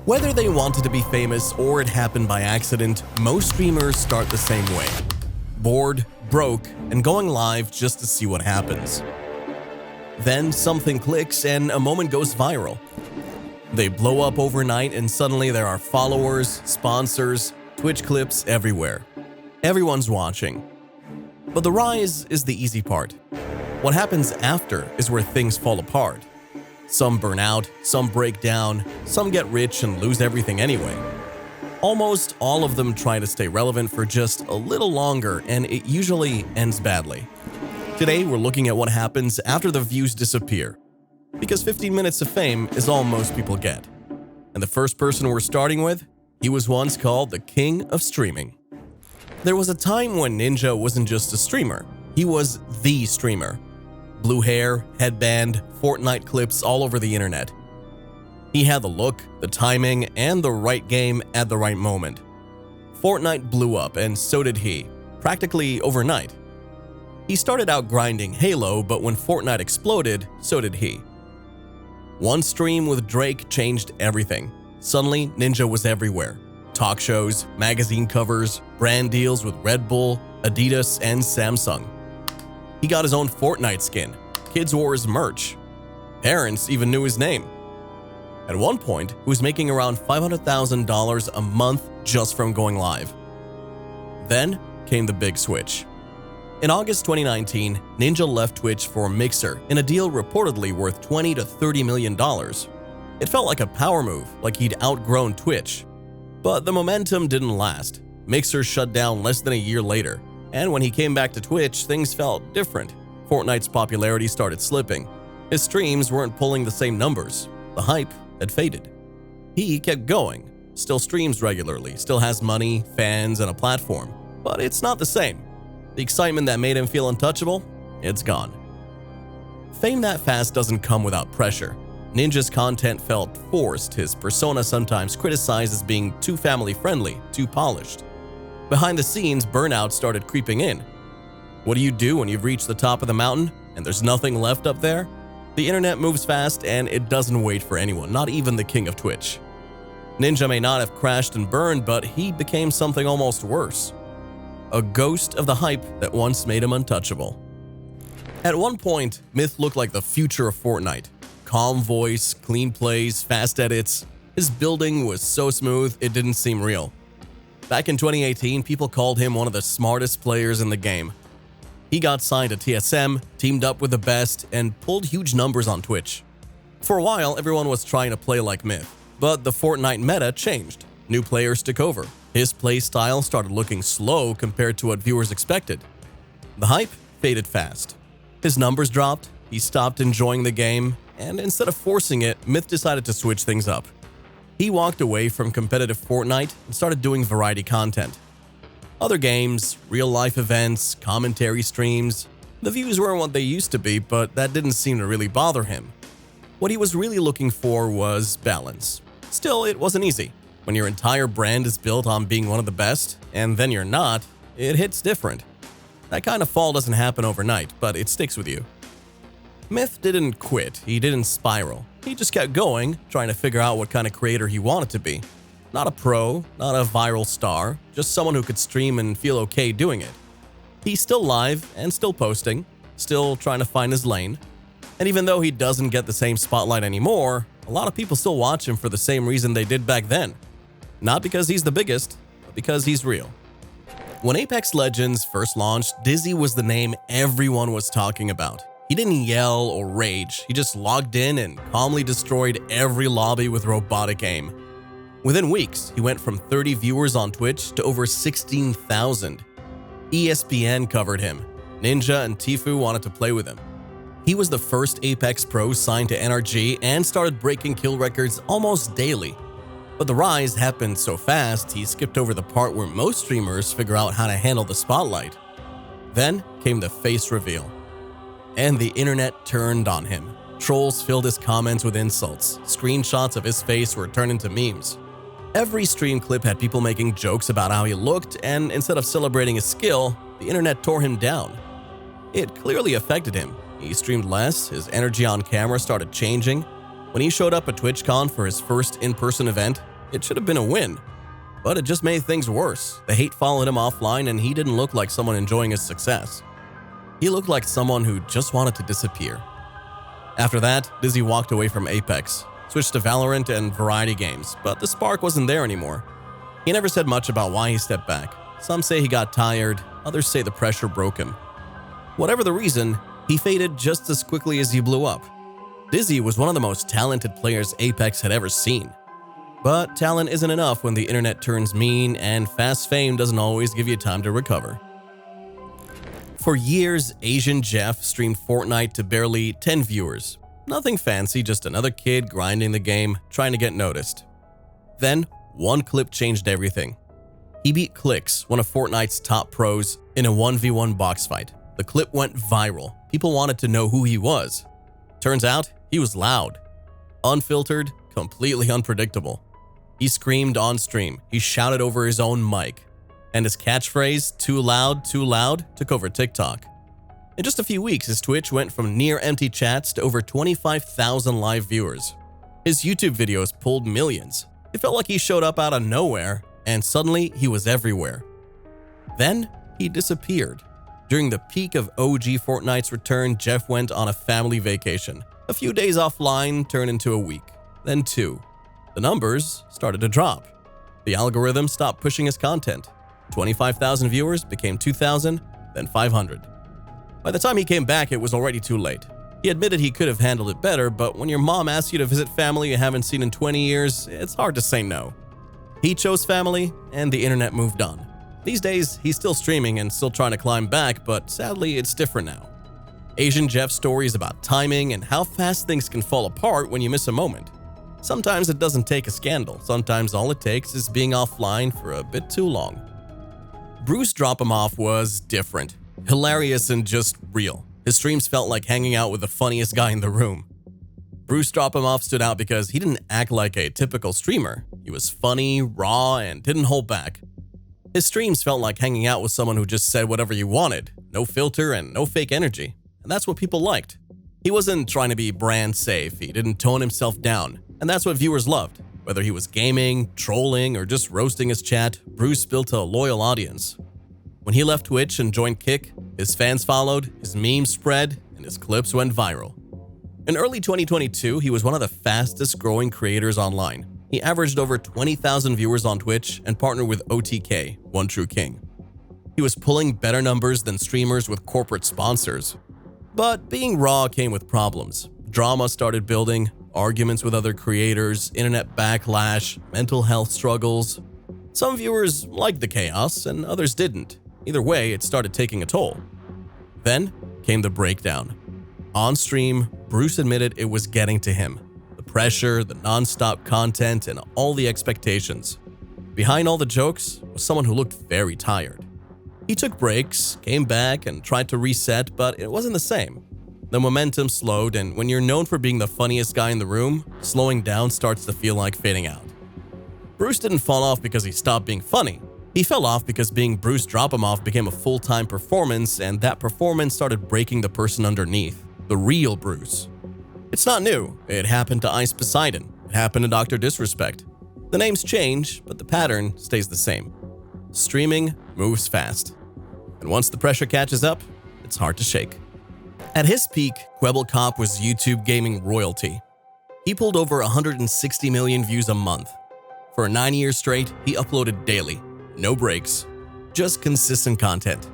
Whether they wanted to be famous or it happened by accident, most streamers start the same way. Bored, broke, and going live just to see what happens. Then something clicks and a moment goes viral. They blow up overnight and suddenly there are followers, sponsors, Twitch clips everywhere. Everyone's watching. But the rise is the easy part. What happens after is where things fall apart. Some burn out, some break down, some get rich and lose everything anyway. Almost all of them try to stay relevant for just a little longer, and it usually ends badly. Today, we're looking at what happens after the views disappear. Because 15 minutes of fame is all most people get. And the first person we're starting with, he was once called the king of streaming. There was a time when Ninja wasn't just a streamer, he was the streamer. Blue hair, headband, Fortnite clips all over the internet. He had the look, the timing, and the right game at the right moment. Fortnite blew up, and so did he, practically overnight. He started out grinding Halo, but when Fortnite exploded, so did he. One stream with Drake changed everything. Suddenly, Ninja was everywhere. Talk shows, magazine covers, brand deals with Red Bull, Adidas, and Samsung. He got his own Fortnite skin. Kids wore his merch. Parents even knew his name. At one point, he was making around $500,000 a month just from going live. Then came the big switch. In August 2019, Ninja left Twitch for Mixer in a deal reportedly worth $20 to $30 million. It felt like a power move, like he'd outgrown Twitch. But the momentum didn't last. Mixer shut down less than a year later. And when he came back to Twitch, things felt different. Fortnite's popularity started slipping. His streams weren't pulling the same numbers. The hype had faded. He kept going, still streams regularly, still has money, fans, and a platform. But it's not the same. The excitement that made him feel untouchable, it's gone. Fame that fast doesn't come without pressure. Ninja's content felt forced, his persona sometimes criticized as being too family-friendly, too polished. Behind the scenes, burnout started creeping in. What do you do when you've reached the top of the mountain and there's nothing left up there? The internet moves fast and it doesn't wait for anyone, not even the king of Twitch. Ninja may not have crashed and burned, but he became something almost worse. A ghost of the hype that once made him untouchable. At one point, Myth looked like the future of Fortnite. Calm voice, clean plays, fast edits. His building was so smooth, it didn't seem real. Back in 2018, people called him one of the smartest players in the game. He got signed to TSM, teamed up with the best, and pulled huge numbers on Twitch. For a while, everyone was trying to play like Myth, but the Fortnite meta changed. New players took over. His play style started looking slow compared to what viewers expected. The hype faded fast. His numbers dropped, he stopped enjoying the game, and instead of forcing it, Myth decided to switch things up. He walked away from competitive Fortnite and started doing variety content. Other games, real-life events, commentary streams. The views weren't what they used to be, but that didn't seem to really bother him. What he was really looking for was balance. Still, it wasn't easy. When your entire brand is built on being one of the best, and then you're not, it hits different. That kind of fall doesn't happen overnight, but it sticks with you. Myth didn't quit, he didn't spiral. He just kept going, trying to figure out what kind of creator he wanted to be. Not a pro, not a viral star, just someone who could stream and feel okay doing it. He's still live and still posting, still trying to find his lane. And even though he doesn't get the same spotlight anymore, a lot of people still watch him for the same reason they did back then. Not because he's the biggest, but because he's real. When Apex Legends first launched, Dizzy was the name everyone was talking about. He didn't yell or rage, he just logged in and calmly destroyed every lobby with robotic aim. Within weeks, he went from 30 viewers on Twitch to over 16,000. ESPN covered him. Ninja and Tfue wanted to play with him. He was the first Apex Pro signed to NRG and started breaking kill records almost daily. But the rise happened so fast, he skipped over the part where most streamers figure out how to handle the spotlight. Then came the face reveal. And the internet turned on him. Trolls filled his comments with insults. Screenshots of his face were turned into memes. Every stream clip had people making jokes about how he looked, and instead of celebrating his skill, the internet tore him down. It clearly affected him. He streamed less, his energy on camera started changing. When he showed up at TwitchCon for his first in-person event, It should have been a win. But it just made things worse. The hate followed him offline and he didn't look like someone enjoying his success. He looked like someone who just wanted to disappear. After that, Dizzy walked away from Apex, switched to Valorant and variety games, but the spark wasn't there anymore. He never said much about why he stepped back. Some say he got tired, others say the pressure broke him. Whatever the reason, he faded just as quickly as he blew up. Dizzy was one of the most talented players Apex had ever seen. But talent isn't enough when the internet turns mean and fast fame doesn't always give you time to recover. For years, AsianJeff streamed Fortnite to barely 10 viewers. Nothing fancy, just another kid grinding the game, trying to get noticed. Then, one clip changed everything. He beat Clix, one of Fortnite's top pros, in a 1v1 box fight. The clip went viral. People wanted to know who he was. Turns out, he was loud. Unfiltered, completely unpredictable. He screamed on stream. He shouted over his own mic. And his catchphrase, too loud, took over TikTok. In just a few weeks, his Twitch went from near empty chats to over 25,000 live viewers. His YouTube videos pulled millions. It felt like he showed up out of nowhere, and suddenly he was everywhere. Then, he disappeared. During the peak of OG Fortnite's return, Jeff went on a family vacation. A few days offline turned into a week, then 2. The numbers started to drop. The algorithm stopped pushing his content. 25,000 viewers became 2,000, then 500. By the time he came back, it was already too late. He admitted he could have handled it better, but when your mom asks you to visit family you haven't seen in 20 years, it's hard to say no. He chose family, and the internet moved on. These days, he's still streaming and still trying to climb back, but sadly, it's different now. AsianJeff's story is about timing and how fast things can fall apart when you miss a moment. Sometimes it doesn't take a scandal. Sometimes all it takes is being offline for a bit too long. Bruce Dropoff was different. Hilarious and just real. His streams felt like hanging out with the funniest guy in the room. Bruce Dropoff stood out because he didn't act like a typical streamer. He was funny, raw, and didn't hold back. His streams felt like hanging out with someone who just said whatever you wanted. No filter and no fake energy. And that's what people liked. He wasn't trying to be brand safe. He didn't tone himself down. And that's what viewers loved. Whether he was gaming, trolling, or just roasting his chat, Bruce built a loyal audience. When he left Twitch and joined Kick, his fans followed, his memes spread, and his clips went viral. In early 2022, he was one of the fastest growing creators online. He averaged over 20,000 viewers on Twitch and partnered with OTK, One True King. He was pulling better numbers than streamers with corporate sponsors. But being raw came with problems. Drama started building, arguments with other creators, internet backlash, mental health struggles. Some viewers liked the chaos and others didn't. Either way, it started taking a toll. Then came the breakdown. On stream, Bruce admitted it was getting to him. The pressure, the non-stop content, and all the expectations. Behind all the jokes was someone who looked very tired. He took breaks, came back, and tried to reset, but it wasn't the same. The momentum slowed, and when you're known for being the funniest guy in the room, slowing down starts to feel like fading out. Bruce didn't fall off because he stopped being funny. He fell off because being Bruce Dropoff became a full-time performance, and that performance started breaking the person underneath, the real Bruce. It's not new. It happened to Ice Poseidon. It happened to Dr. Disrespect. The names change, but the pattern stays the same. Streaming moves fast. And once the pressure catches up, it's hard to shake. At his peak, Qubble Cop was YouTube gaming royalty. He pulled over 160 million views a month. For 9 years straight, he uploaded daily. No breaks, just consistent content.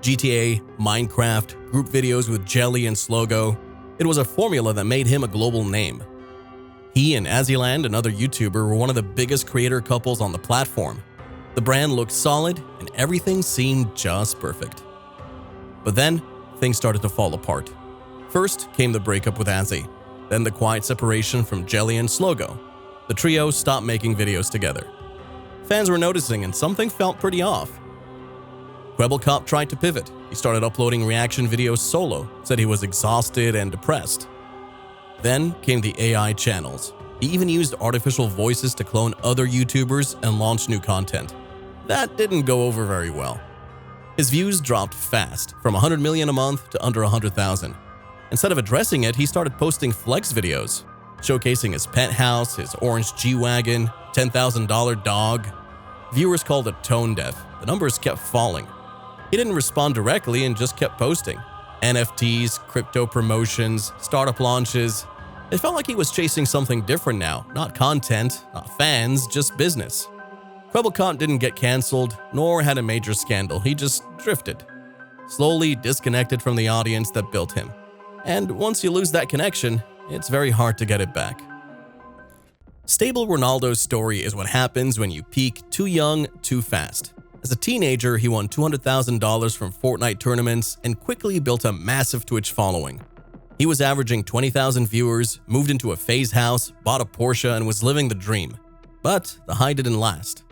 GTA, Minecraft, group videos with Jelly and Slogo. It was a formula that made him a global name. He and Asianjeff, another YouTuber, were one of the biggest creator couples on the platform. The brand looked solid and everything seemed just perfect. But then, things started to fall apart. First came the breakup with Asi, then the quiet separation from Jelly and Slogo. The trio stopped making videos together. Fans were noticing and something felt pretty off. Qubble Cop tried to pivot. He started uploading reaction videos solo, said he was exhausted and depressed. Then came the AI channels. He even used artificial voices to clone other YouTubers and launch new content. That didn't go over very well. His views dropped fast, from 100 million a month to under 100,000. Instead of addressing it, he started posting flex videos. showcasing his penthouse, his orange G-Wagon, $10,000 dog. Viewers called it tone deaf. The numbers kept falling. He didn't respond directly and just kept posting. NFTs, crypto promotions, startup launches. It felt like he was chasing something different now. Not content, not fans, just business. Qubble Cop didn't get cancelled, nor had a major scandal. He just drifted. Slowly disconnected from the audience that built him. And once you lose that connection, it's very hard to get it back. Stable Ronaldo's story is what happens when you peak too young, too fast. As a teenager, he won $200,000 from Fortnite tournaments and quickly built a massive Twitch following. He was averaging 20,000 viewers, moved into a phase house, bought a Porsche, and was living the dream. But the high didn't last.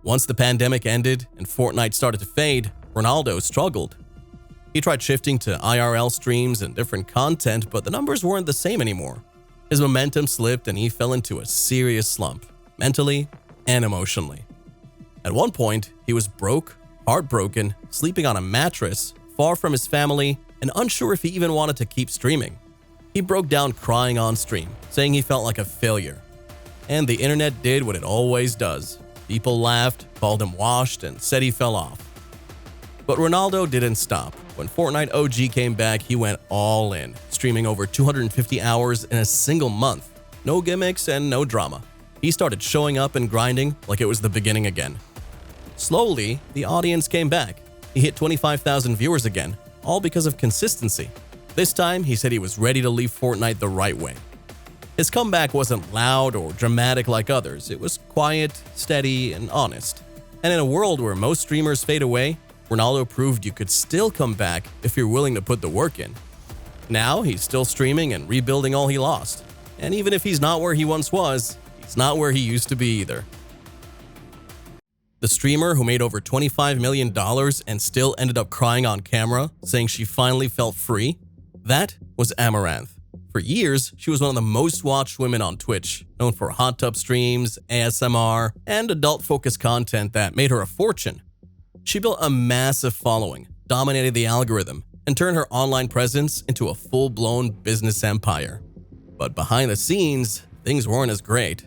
Once the pandemic ended and Fortnite started to fade, Ronaldo struggled. He tried shifting to IRL streams and different content, but the numbers weren't the same anymore. His momentum slipped and he fell into a serious slump, mentally and emotionally. At one point, he was broke, heartbroken, sleeping on a mattress, far from his family, and unsure if he even wanted to keep streaming. He broke down crying on stream, saying he felt like a failure. And the internet did what it always does. People laughed, called him washed, and said he fell off. But Ronaldo didn't stop. When Fortnite OG came back, he went all in, streaming over 250 hours in a single month. No gimmicks and no drama. He started showing up and grinding like it was the beginning again. Slowly, the audience came back. He hit 25,000 viewers again, all because of consistency. This time, he said he was ready to leave Fortnite the right way. His comeback wasn't loud or dramatic like others. It was quiet, steady, and honest. And in a world where most streamers fade away, Ronaldo proved you could still come back if you're willing to put the work in. Now, he's still streaming and rebuilding all he lost. And even if he's not where he once was, he's not where he used to be either. The streamer who made over $25 million and still ended up crying on camera, saying she finally felt free, that was Amaranth. For years, she was one of the most watched women on Twitch, known for hot tub streams, ASMR, and adult-focused content that made her a fortune. She built a massive following, dominated the algorithm, and turned her online presence into a full-blown business empire. But behind the scenes, things weren't as great.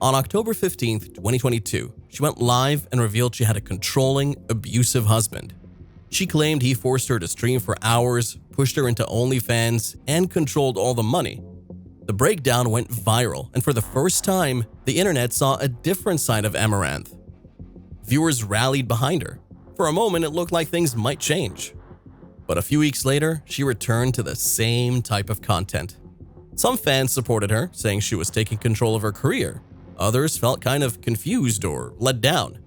On October 15th, 2022, she went live and revealed she had a controlling, abusive husband. She claimed he forced her to stream for hours, pushed her into OnlyFans, and controlled all the money. The breakdown went viral, and for the first time, the internet saw a different side of Amaranth. Viewers rallied behind her. For a moment, it looked like things might change. But a few weeks later, she returned to the same type of content. Some fans supported her, saying she was taking control of her career. Others felt kind of confused or let down.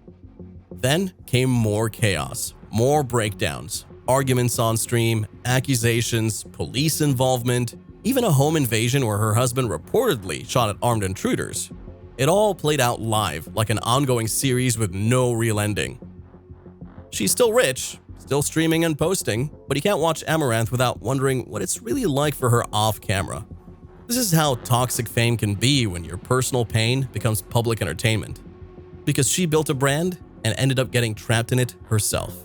Then came more chaos, more breakdowns, arguments on stream, accusations, police involvement, even a home invasion where her husband reportedly shot at armed intruders. It all played out live, like an ongoing series with no real ending. She's still rich, still streaming and posting, but you can't watch Amaranth without wondering what it's really like for her off-camera. This is how toxic fame can be when your personal pain becomes public entertainment. Because she built a brand and ended up getting trapped in it herself.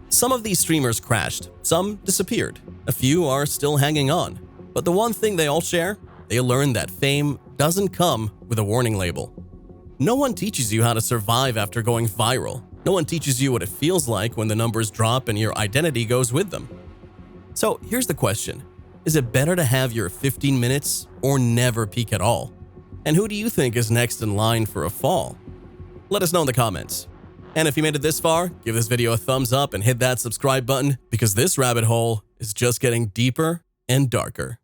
Some of these streamers crashed, some disappeared, a few are still hanging on. But the one thing they all share, they learned that fame doesn't come with a warning label. No one teaches you how to survive after going viral. No one teaches you what it feels like when the numbers drop and your identity goes with them. So here's the question. Is it better to have your 15 minutes or never peak at all? And who do you think is next in line for a fall? Let us know in the comments. And if you made it this far, give this video a thumbs up and hit that subscribe button because this rabbit hole is just getting deeper and darker.